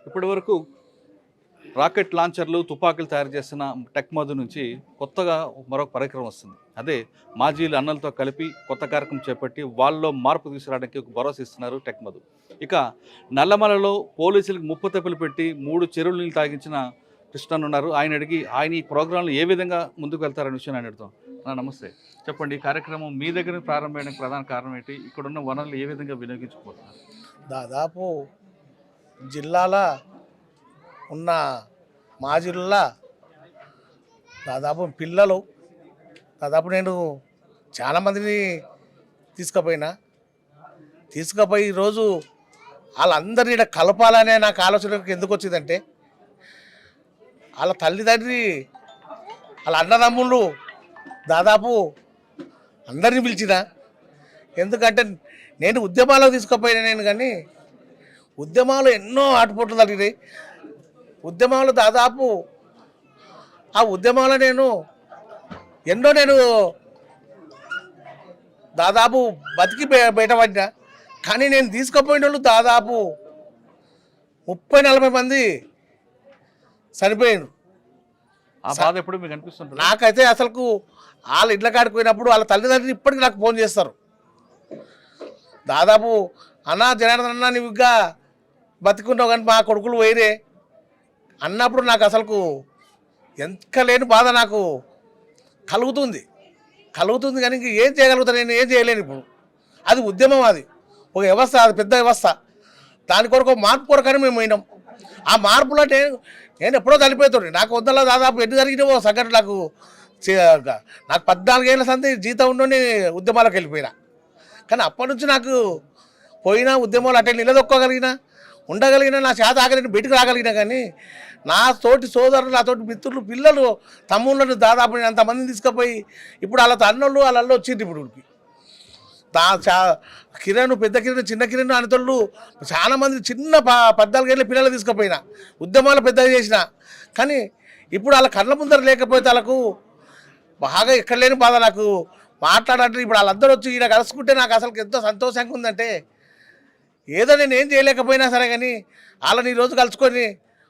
ఇప్పటి వరకు రాకెట్ లాంచర్లు తుపాకులు తయారు చేసిన టెక్ మధు నుంచి కొత్తగా మరొక పరికరం వస్తుంది. అదే మాజీలు అన్నలతో కలిపి కొత్త కార్యక్రమం చేపట్టి వాళ్ళలో మార్పు తీసుకురావడానికి ఒక భరోసా ఇస్తున్నారు టెక్ మధు. ఇక నల్లమలలో పోలీసులకు ముప్పు తెప్పులు పెట్టి 3 చెరువులు నీళ్ళు తాగించిన కృష్ణన్ ఉన్నారు. ఆయన ఈ ప్రోగ్రాంలు ఏ విధంగా ముందుకు వెళ్తారనే విషయం ఆయన అడుగుతాం. నమస్తే, చెప్పండి. ఈ కార్యక్రమం మీ దగ్గర ప్రారంభమైన ప్రధాన కారణం ఏంటి? ఇక్కడున్న వనరులు ఏ విధంగా వినియోగించుకోబోతున్నారు? దాదాపు జిల్లాల ఉన్న మా జిల్లా పిల్లలు నేను చాలామందిని తీసుకుపోయి ఈరోజు వాళ్ళందరినీ ఇక్కడ కలపాలనే నాకు ఆలోచన ఎందుకు వచ్చిందంటే, వాళ్ళ తల్లిదండ్రి వాళ్ళ అన్నదమ్ముళ్ళు దాదాపు అందరినీ పిలిచిన. ఎందుకంటే నేను ఉద్యమాలకు తీసుకుపోయినా నేను, కానీ ఉద్యమాలు ఎన్నో ఆటుపోట్లు జరిగినాయి. ఉద్యమాలు దాదాపు ఆ ఉద్యమాలు నేను దాదాపు బతికి బయటపడినా. కానీ నేను తీసుకుపోయిన వాళ్ళు దాదాపు 30-40 మంది చనిపోయారు. ఆ బాధ ఎప్పుడు మీకు అనిపిస్తుంది? నాకైతే అసలుకు వాళ్ళ ఇళ్ళ కాడికి పోయినప్పుడు వాళ్ళ తల్లిదండ్రులు ఇప్పటికీ నాకు ఫోన్ చేస్తారు. దాదాపు అన్నా జనార్దన్ అన్నా నువ్వుగా బతికున్నావు కానీ మా కొడుకులు పోయిరే అన్నప్పుడు నాకు అసలుకు ఎంత లేని బాధ నాకు కలుగుతుంది. కానీ ఇంక ఏం చేయగలుగుతాను? నేను ఏం చేయలేను. ఇప్పుడు అది ఉద్యమం, అది ఒక వ్యవస్థ, అది పెద్ద వ్యవస్థ. దాని కొరకు మార్పు కొరకని మేము పోయినాం. ఆ మార్పులో నేను ఎప్పుడో చనిపోతాడు. నాకు వద్దలో దాదాపు ఎన్ని జరిగినావో సంఘటన నాకు 14 ఏళ్ళ సంది జీతం ఉండి ఉద్యమాలకు వెళ్ళిపోయినా. కానీ అప్పటి నుంచి నాకు పోయినా ఉద్యమాలు అటే నిలదొక్కగలిగినా, ఉండగలిగినా, నా చేత ఆగలిగిన బయటకు రాగలిగినా. కానీ నా తోటి సోదరులు, నా తోటి మిత్రులు, పిల్లలు, తమ్ముళ్ళను దాదాపు అంతమందిని తీసుకుపోయి ఇప్పుడు వాళ్ళతో అన్నోళ్ళు వాళ్ళల్లో వచ్చింది. ఇప్పుడు కిరణ్, పెద్ద కిరణ్, చిన్న కిరణ్ అనతోళ్ళు చాలామంది చిన్న 14 ఏళ్ళ పిల్లలు తీసుకుపోయినా, ఉద్యమాలు పెద్దగా చేసిన. కానీ ఇప్పుడు వాళ్ళ కళ్ళ ముందర లేకపోతే వాళ్ళకు బాగా ఎక్కడ లేని బాధ నాకు మాట్లాడాలంటే. ఇప్పుడు వాళ్ళందరూ వచ్చి ఈయన కలుసుకుంటే నాకు అసలు ఎంతో సంతోషంగా ఉందంటే, ఏదో నేను ఏం చేయలేకపోయినా సరే కానీ వాళ్ళని ఈరోజు కలుసుకొని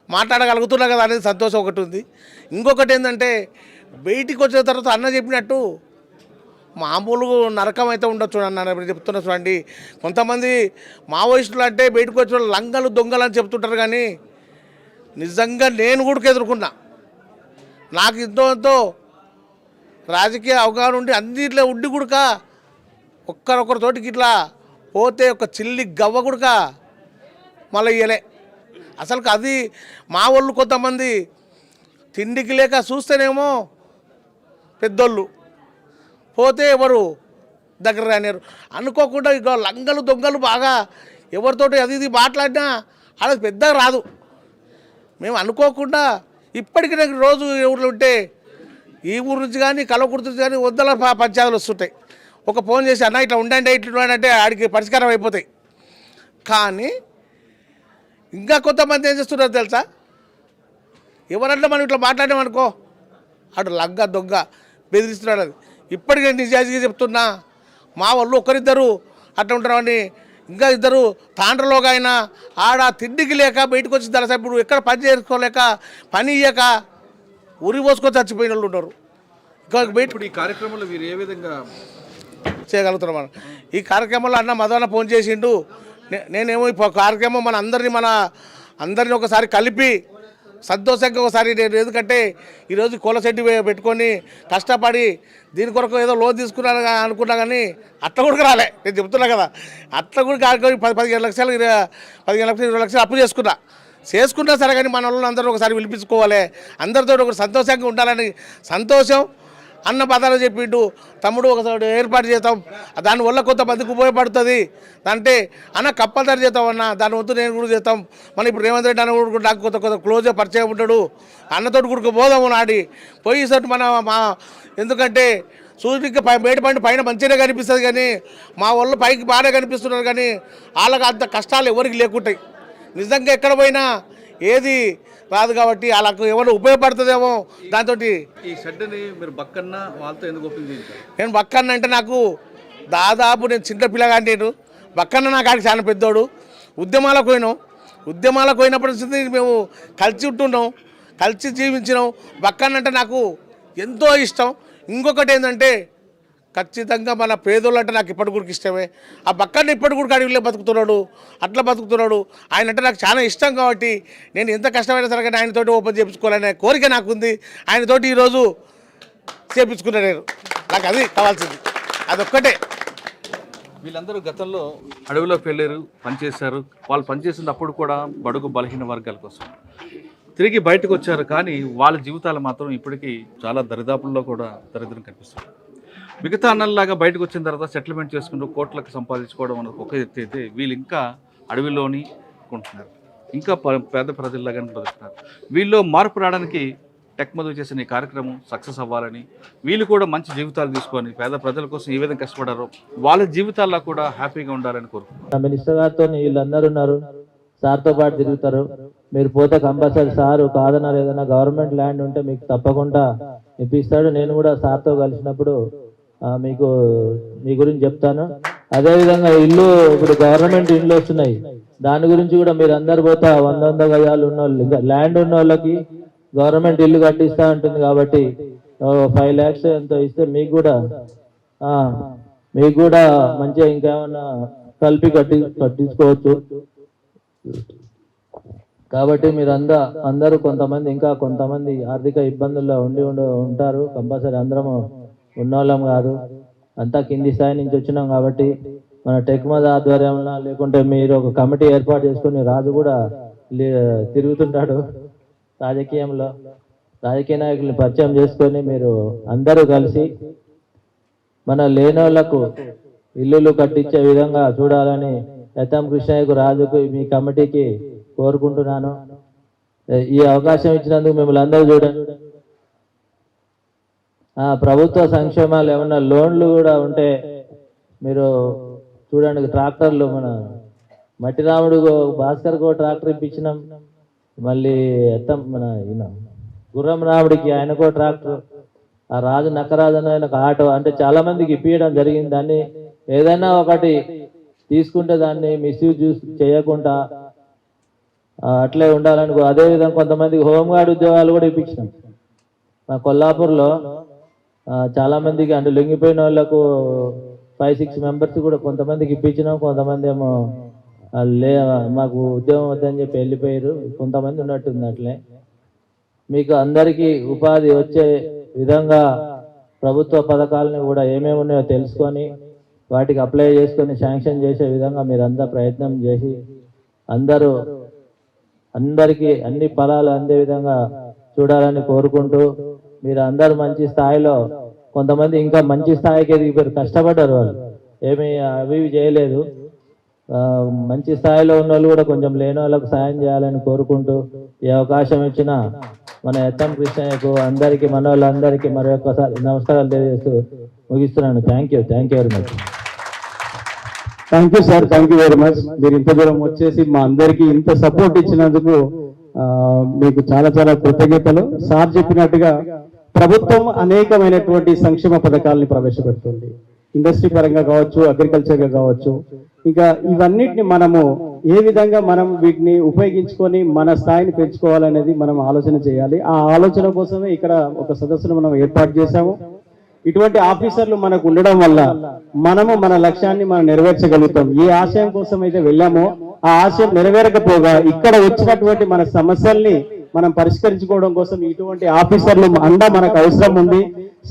మాట్లాడగలుగుతున్నా కదా అనేది సంతోషం ఒకటి ఉంది. ఇంకొకటి ఏంటంటే, బయటికి వచ్చిన తర్వాత అన్న చెప్పినట్టు మామూలు నరకం అయితే ఉండొచ్చు అన్న చెప్తున్నా. చూడండి, కొంతమంది మావోయిస్టులు అంటే బయటకు వచ్చిన లంగలు దొంగలు అని చెప్తుంటారు. కానీ నిజంగా నేను కూడా ఎదుర్కొన్నా. నాకు ఎంతో రాజకీయ అవగాహన ఉండి అన్నిట్లో ఉండి గుడక ఒక్కరొకరితోటికి ఇట్లా పోతే ఒక చిల్లి గవ్వ గుడక మళ్ళీ ఇయ్యలే. అసలు అది మా వాళ్ళు కొంతమంది తిండికి లేక చూస్తేనేమో పెద్దోళ్ళు పోతే ఎవరు దగ్గర రానిరు. అనుకోకుండా ఇక లంగలు దొంగలు బాగా ఎవరితోటి అది ఇది మాట్లాడినా అది పెద్దగా రాదు. మేము అనుకోకుండా ఇప్పటికీ నాకు రోజు ఊళ్ళో ఉంటే ఈ ఊరు నుంచి కానీ కలవకుర్తి నుంచి కానీ వద్దల పంచాయతీలు వస్తుంటాయి. ఒక ఫోన్ చేసి అన్న ఇట్లా ఉండండి ఇట్లా అంటే ఆడికి పరిష్కారం అయిపోతాయి. కానీ ఇంకా కొంతమంది ఏం చేస్తున్నారు తెలుసా? ఎవరన్నా మనం ఇట్లా మాట్లాడామనుకో అటు లంగ దొంగ బెదిరిస్తున్నాడు. అది ఇప్పటికే నిజాయితీగా చెప్తున్నా. మా వాళ్ళు ఒకరిద్దరు అట్లా ఉంటారని, ఇంకా ఇద్దరు తాండ్రలోగా అయినా ఆడ తిండికి లేక బయటకు వచ్చి దళసభ్యుడు ఎక్కడ పని చేసుకోలేక పని ఇయ్యక ఉరి పోసుకొని చచ్చిపోయిన వాళ్ళు ఉన్నారు. ఇంకా బయట ఈ కార్యక్రమంలో మీరు ఏ విధంగా చేయగలుగుతున్నాం? ఈ కార్యక్రమంలో అన్న మదన ఫోన్ చేసిండు. నేనేమో ఈ కార్యక్రమం అందరినీ ఒకసారి కలిపి సంతోషంగా ఒకసారి నేను, ఎందుకంటే ఈరోజు కోలశెట్టి పెట్టుకొని కష్టపడి దీని కొరకు ఏదో లోన్ తీసుకున్నాను అనుకున్నా. కానీ అట్లా కూడా రాలే. నేను చెప్తున్నా కదా, అట్లా కూడా కాదుకొని 15 లక్షలు 20 లక్షలు అప్పు చేసుకున్నా సరే. కానీ మన వాళ్ళు అందరూ ఒకసారి పిలిపించుకోవాలి, అందరితో ఒకటి సంతోషంగా ఉండాలని సంతోషం అన్న పదాలు చెప్పిండు. తమ్ముడు ఒకసారి ఏర్పాటు చేద్దాం, దానివల్ల కొంతమందికి ఉపయోగపడుతుంది అంటే అన్న కంపల్సరీ చేద్దాం అన్న, దాని వంతు నేను కూడా చేస్తాం. మన ఇప్పుడు రేవంత్ రెడ్డి అన్న కూడా నాకు కొంత క్లోజ్గా పరిచయం ఉంటాడు. అన్నతోటి కూడా పోదాము నాడి పోయేసరికి మా ఎందుకంటే సూర్యుడికి మేటపండి పైన మంచిగా కనిపిస్తుంది. కానీ మా వాళ్ళు పైకి బాగా కనిపిస్తున్నారు. కానీ వాళ్ళకి అంత కష్టాలు ఎవరికి లేకుంటాయి. నిజంగా ఎక్కడ పోయినా ఏది రాదు. కాబట్టి వాళ్ళకు ఎవరు ఉపయోగపడుతుందేమో దాంతో. ఈ షెడ్ని మీరు బక్కన్న వాళ్ళతో ఎందుకు ఓపెన్ చేయించారు? నేను బక్కన్న అంటే నాకు దాదాపు నేను చిన్న పిల్లగా. నేను బక్కన్న నా కాడికి చాలా పెద్దోడు. ఉద్యమాలకు పోయినాం. ఉద్యమాలకు పోయినప్పటి నుంచి మేము కలిసి ఉంటున్నాం, కలిసి జీవించినాం. బక్కన్నంటే నాకు ఎంతో ఇష్టం. ఇంకొకటి ఏంటంటే ఖచ్చితంగా మన పేదోళ్ళు అంటే నాకు ఇప్పటి కూడా ఇష్టమే. ఆ బక్కన్న ఇప్పటి కూడా అడవిలో బతుకుతున్నాడు, అట్లా బతుకుతున్నాడు. ఆయన అంటే నాకు చాలా ఇష్టం కాబట్టి నేను ఎంత కష్టమైనా సరే కానీ ఆయనతోటి ఓపెన్ చేయించుకోవాలనే కోరిక నాకుంది. ఆయనతోటి ఈరోజు చేయించుకున్నా నేను. నాకు అది కావాల్సింది, అదొక్కటే. వీళ్ళందరూ గతంలో అడవిలోకి వెళ్ళారు, పనిచేశారు. వాళ్ళు పనిచేసినప్పుడు కూడా బడుగు బలహీన వర్గాల కోసం తిరిగి బయటకు వచ్చారు. కానీ వాళ్ళ జీవితాలు మాత్రం ఇప్పటికీ చాలా దరిదాపుల్లో కూడా దరిద్రం కనిపిస్తుంది. మిగతా అన్నల్లాగా బయటకు వచ్చిన తర్వాత సెటిల్మెంట్ చేసుకుంటూ కోట్లకు సంపాదించుకోవడం అనేది ఒక ఎత్తి అయితే, వీళ్ళు ఇంకా అడవిలోని కొంటున్నారు, ఇంకా పేద ప్రజల్లాగానే బతుకుతున్నారు. వీళ్ళు మార్పు రావడానికి టెక్ మధు చేసిన ఈ కార్యక్రమం సక్సెస్ అవ్వాలని, వీళ్ళు కూడా మంచి జీవితాలు తీసుకొని పేద ప్రజల కోసం ఏ విధంగా కష్టపడారో వాళ్ళ జీవితాల్లో కూడా హ్యాపీగా ఉండాలని కోరుకుంటున్నారు. మినిస్టర్ గారితో వీళ్ళందరూ ఉన్నారు, సార్తో పాటు తిరుగుతారు. మీరు పోతే కంపల్సరీ సారు కాదన్నారు, ఏదైనా గవర్నమెంట్ ల్యాండ్ ఉంటే మీకు తప్పకుండా ఇప్పిస్తాడు. నేను కూడా సార్తో కలిసినప్పుడు మీకు మీ గురించి చెప్తాను. అదేవిధంగా ఇల్లు, ఇప్పుడు గవర్నమెంట్ ఇల్లు వస్తున్నాయి, దాని గురించి కూడా మీరు అందరు పోతా 100 గజాలు ఉన్న వాళ్ళు, ఇంకా ల్యాండ్ ఉన్న వాళ్ళకి గవర్నమెంట్ ఇల్లు కట్టిస్తూ ఉంటుంది. కాబట్టి 5 lakhs ఎంతో ఇస్తే మీకు కూడా మంచిగా ఇంకేమన్నా కలిపి కట్టించుకోవచ్చు. కాబట్టి మీరు అందరూ కొంతమంది ఆర్థిక ఇబ్బందుల్లో ఉంటారు. కంపల్సరీ అందరము ఉన్నోళ్ళం కాదు, అంతా కింది స్థాయి నుంచి వచ్చినాం. కాబట్టి మన టెక్ మధు ఆధ్వర్యంలో, లేకుంటే మీరు ఒక కమిటీ ఏర్పాటు చేసుకుని, రాజు కూడా తిరుగుతుంటాడు రాజకీయంలో, రాజకీయ నాయకుల్ని పరిచయం చేసుకొని మీరు అందరూ కలిసి మన లేనోళ్లకు ఇల్లులు కట్టించే విధంగా చూడాలని ఎత్తం కృష్ణయ్యకు, రాజుకు, మీ కమిటీకి కోరుకుంటున్నాను. ఈ అవకాశం ఇచ్చినందుకు మిమ్మల్ని అందరూ చూడండి. ప్రభుత్వ సంక్షేమాలు ఏమన్నా లోన్లు కూడా ఉంటే మీరు చూడండి. ట్రాక్టర్లు మన మట్టిరాముడు భాస్కర్కో ట్రాక్టర్ ఇప్పించినాం, మళ్ళీ మన గుర్రం రాముడికి ఆయనకో ట్రాక్టర్, ఆ రాజు నక్కరాజు ఆయనకు ఆటో, అంటే చాలా మందికి ఇప్పించడం జరిగింది. దాన్ని ఏదైనా ఒకటి తీసుకుంటే దాన్ని మిస్యూజ్ చేయకుండా అట్లే ఉండాలనుకో. అదేవిధంగా కొంతమందికి హోంగార్డ్ ఉద్యోగాలు కూడా ఇప్పించినాం. మా కొల్లాపూర్లో చాలా మందికి, అంటే లొంగిపోయిన వాళ్ళకు 5-6 members కూడా కొంతమందికి ఇప్పించినాం. కొంతమంది ఏమో మాకు ఉద్యోగం వద్దని చెప్పి వెళ్ళిపోయారు, కొంతమంది ఉన్నట్టుంది. అట్లే మీకు అందరికీ ఉపాధి వచ్చే విధంగా ప్రభుత్వ పథకాలని కూడా ఏమేమి ఉన్నాయో తెలుసుకొని వాటికి అప్లై చేసుకొని శాంక్షన్ చేసే విధంగా మీరంతా ప్రయత్నం చేసి అందరికీ అన్ని ఫలాలు అందే విధంగా చూడాలని కోరుకుంటూ, మీరు అందరూ మంచి స్థాయిలో, కొంతమంది ఇంకా మంచి స్థాయికి ఎదిగిపోయారు, కష్టపడ్డారు, వాళ్ళు ఏమీ అవి చేయలేదు. మంచి స్థాయిలో ఉన్న వాళ్ళు కూడా కొంచెం లేని వాళ్ళకు సాయం చేయాలని కోరుకుంటూ, ఈ అవకాశం ఇచ్చిన మన ఎత్తం కృష్ణయ్యకు, అందరికీ, మన వాళ్ళందరికీ మరొకసారి నమస్కారాలు తెలియజేస్తూ ముగిస్తున్నాను. Thank you very much. Thank you sir, thank you very much. మీరు ఇంత దూరం వచ్చేసి మా అందరికీ ఇంత సపోర్ట్ ఇచ్చినందుకు మీకు చాలా చాలా కృతజ్ఞతలు. సార్ చెప్పినట్టుగా ప్రభుత్వం అనేకమైనటువంటి సంక్షేమ పథకాలని ప్రవేశపెడుతుంది, ఇండస్ట్రీ పరంగా కావచ్చు, అగ్రికల్చర్గా కావచ్చు. ఇంకా ఇవన్నిటిని మనము ఏ విధంగా మనం వీటిని ఉపయోగించుకొని మన స్థాయిని పెంచుకోవాలనేది మనం ఆలోచన చేయాలి. ఆ ఆలోచన కోసమే ఇక్కడ ఒక సదస్సును మనం ఏర్పాటు చేశాము. ఇటువంటి ఆఫీసర్లు మనకు ఉండడం వల్ల మనము మన లక్ష్యాన్ని మనం నెరవేర్చగలుగుతాం. ఏ ఆశయం కోసం అయితే వెళ్ళామో ఆ ఆశయం నెరవేరకపోగా ఇక్కడ వచ్చినటువంటి మన సమస్యల్ని మనం పరిష్కరించుకోవడం కోసం ఇటువంటి ఆఫీసర్లు మనకు అవసరం ఉంది.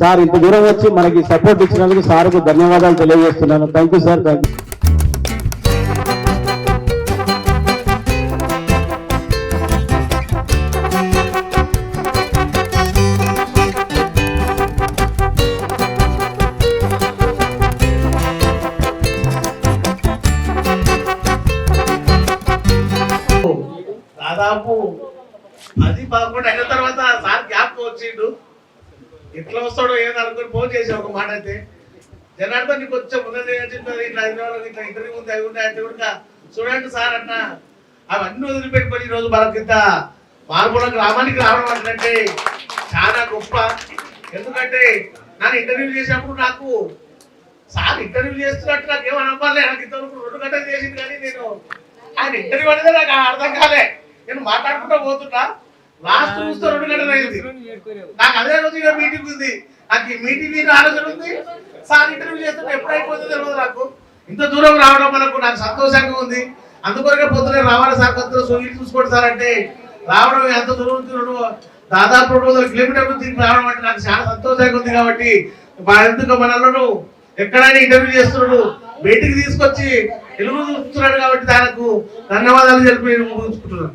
సార్ ఇంత దూరం వచ్చి మనకి సపోర్ట్ ఇచ్చినందుకు సార్కు ధన్యవాదాలు తెలియజేస్తున్నాను. Thank you sir, thank you. దాదాపు 10-11 అయిన తర్వాత సార్ గ్యాప్ వచ్చిండు. ఎట్లా వస్తాడో ఏదో అనుకుని ఫోన్ చేసి ఒక మాట అయితే, జనార్దన్ నీకు వచ్చే ముందే ఇట్లా హైదరాబాద్ ఇట్లా ఇంటర్వ్యూ ఉంది, అవి ఉన్నాయి అంటే కూడా చూడండి సార్ అన్న, అవన్నీ వదిలిపెట్టుకొని ఈరోజు మనకింత మార్పుల గ్రామానికి రావడం అంటే చాలా గొప్ప. ఎందుకంటే నన్ను ఇంటర్వ్యూ చేసినప్పుడు నాకు సార్ ఇంటర్వ్యూ చేస్తున్నట్టు నాకు ఏమని అవ్వాలి, నాకు ఇంతవరకు 2 గంటలు చేసింది, కానీ నేను ఆయన ఇంటర్వ్యూ అనేది నాకు అర్థం కాలే. నేను మాట్లాడుకుంటూ పోతున్నా, లాస్ట్ చూస్తే 2 గంటలు అయింది. నాకు అదే రోజు ఇక మీటింగ్ ఉంది, నాకు ఈ మీటింగ్ ఆలోచన ఉంది. సార్ ఇంటర్వ్యూ చేస్తుంటే ఎప్పుడు అయిపోతుందో తెలియదు నాకు. ఇంత దూరం రావడం నాకు సంతోషంగా ఉంది. అందుకొరకే పొద్దునే రావాలి సార్, కొద్దిగా సోయిల్ చూసుకోండి సార్ అంటే రావడం. ఎంత దూరం నుంచి దాదాపు 200 కిలోమీటర్లు తిరిగి రావడం అంటే నాకు చాలా సంతోషంగా ఉంది. కాబట్టి ఎందుకు మనల్ని ఎక్కడైనా ఇంటర్వ్యూ చేస్తున్నాడు, బయటికి తీసుకొచ్చి తెలుగు చూస్తున్నాడు. కాబట్టి దానికి ధన్యవాదాలు తెలిపి నేను ముగించుకుంటున్నాను.